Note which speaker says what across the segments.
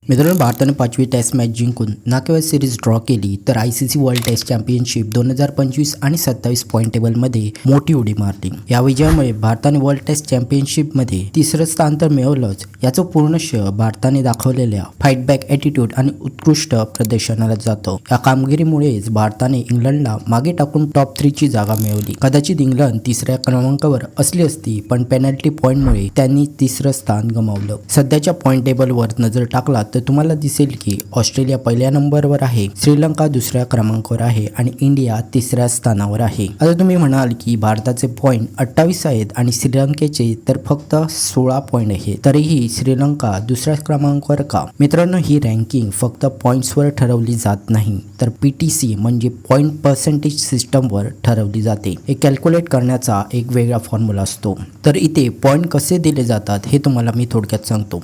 Speaker 1: मित्रांनो, भारताने 5वी taste match जिंकून नाकेवाद सिरीज ड्रॉ केली तर आयसीसी वर्ल्ड टेस्ट चॅम्पियनशिप 2025 आणि 27 पॉईंट टेबलमध्ये मोठी उडी मारली। या विजयामुळे भारताने वर्ल्ड टेस्ट चॅम्पियनशिपमध्ये तिसरं स्थान तर मिळवलंच, याचं पूर्ण श्रेय भारताने दाखवलेल्या फाईट बॅक ॲटिट्यूड आणि उत्कृष्ट प्रदर्शनाला जातं। या कामगिरीमुळेच भारताने इंग्लंडला मागे टाकून टॉप 3 ची जागा मिळवली। कदाचित इंग्लंड तिसऱ्या क्रमांकावर असली असती, पण पेनल्टी पॉईंटमुळे त्यांनी तिसरं स्थान गमावलं। सध्याच्या पॉईंट टेबलवर नजर टाकला तर तुम्हाला दिसेल की ऑस्ट्रेलिया पहिल्या नंबरवर आहे, श्रीलंका दुसऱ्या क्रमांकावर आहे आणि इंडिया तिसऱ्या स्थानावर आहे। आता तुम्ही म्हणाल की भारताचे पॉईंट 28 आहेत आणि श्रीलंकेचे तर फक्त 16 पॉईंट आहेत, तरीही श्रीलंका दुसऱ्या क्रमांकावर का? मित्रांनो, ही रँकिंग फक्त पॉईंट्सवर ठरवली जात नाही, तर PTC म्हणजे पॉईंट पर्सेंटेज सिस्टमवर ठरवली जाते। हे कॅल्क्युलेट करण्याचा एक वेगळा फॉर्म्युला असतो। तर इथे पॉईंट कसे दिले जातात हे तुम्हाला मी थोडक्यात सांगतो।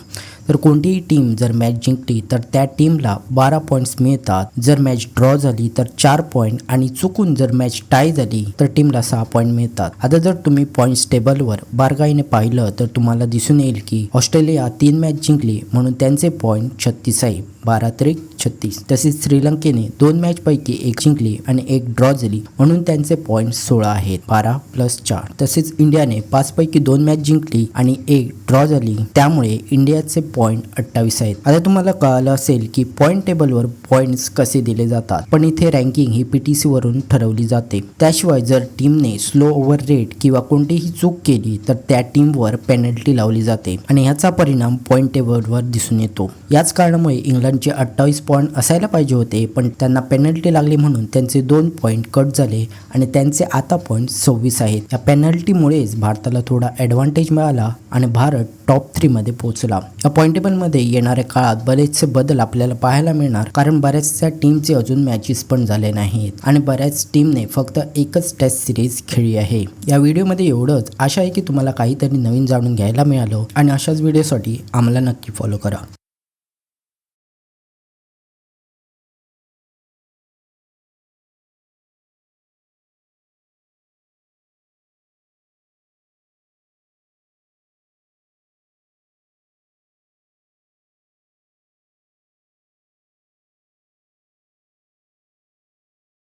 Speaker 1: तर कोणतीही टीम जर मॅच जिंकली तर त्या टीमला 12 पॉईंट्स मिळतात, जर मॅच ड्रॉ झाली तर 4 पॉईंट आणि चुकून जर मॅच टाय झाली तर टीमला 6 पॉईंट मिळतात। आता जर तुम्ही पॉईंट्स टेबलवर बारकाईने पाहिलं तर तुम्हाला दिसून येईल की ऑस्ट्रेलिया 3 मॅच जिंकली म्हणून त्यांचे पॉईंट 36 आहे, 12 त्रिक 36। तसेच श्रीलंकेने 2 मॅच पैकी 1 जिंकली आणि 1 ड्रॉ झाली म्हणून त्यांचे पॉईंट 16 आहेत, 12 + 4। तसेच इंडियाने 5 पैकी 2 मॅच जिंकली आणि 1 ड्रॉ झाली, त्यामुळे इंडियाचे पॉईंट 28 आहेत। आता तुम्हाला कळालं असेल की पॉईंट टेबलवर पॉईंट्स कसे दिले जातात, पण इथे रँकिंग ही PTC वरून ठरवली जाते। त्याशिवाय जर टीमने स्लो ओव्हर रेट किंवा कोणतीही चूक केली तर त्या टीमवर पेनल्टी लावली जाते आणि ह्याचा परिणाम पॉईंट टेबलवर दिसून येतो। याच कारणामुळे इंग्लंडचे 28 पॉईंट असायला पाहिजे होते, पण त्यांना पेनल्टी लागली म्हणून त्यांचे 2 पॉईंट कट झाले आणि त्यांचे आता पॉईंट 26 आहेत। या पेनल्टीमुळेच भारताला थोडा ॲडव्हान्टेज मिळाला आणि भारत टॉप 3 मध्ये पोहोचला। या पॉईंट टेबलमध्ये येणाऱ्या काळात बरेचसे बदल आपल्याला पाहायला मिळणार, कारण बऱ्याचशा टीमचे अजून मॅचेस पण झाले नाहीत आणि बऱ्याच टीमने फक्त एकच टेस्ट सिरीज खेळली आहे। या व्हिडिओमध्ये एवढंच। आशा आहे की तुम्हाला काहीतरी नवीन जाणून घ्यायला मिळालं आणि अशाच व्हिडिओसाठी आम्हाला नक्की फॉलो करा।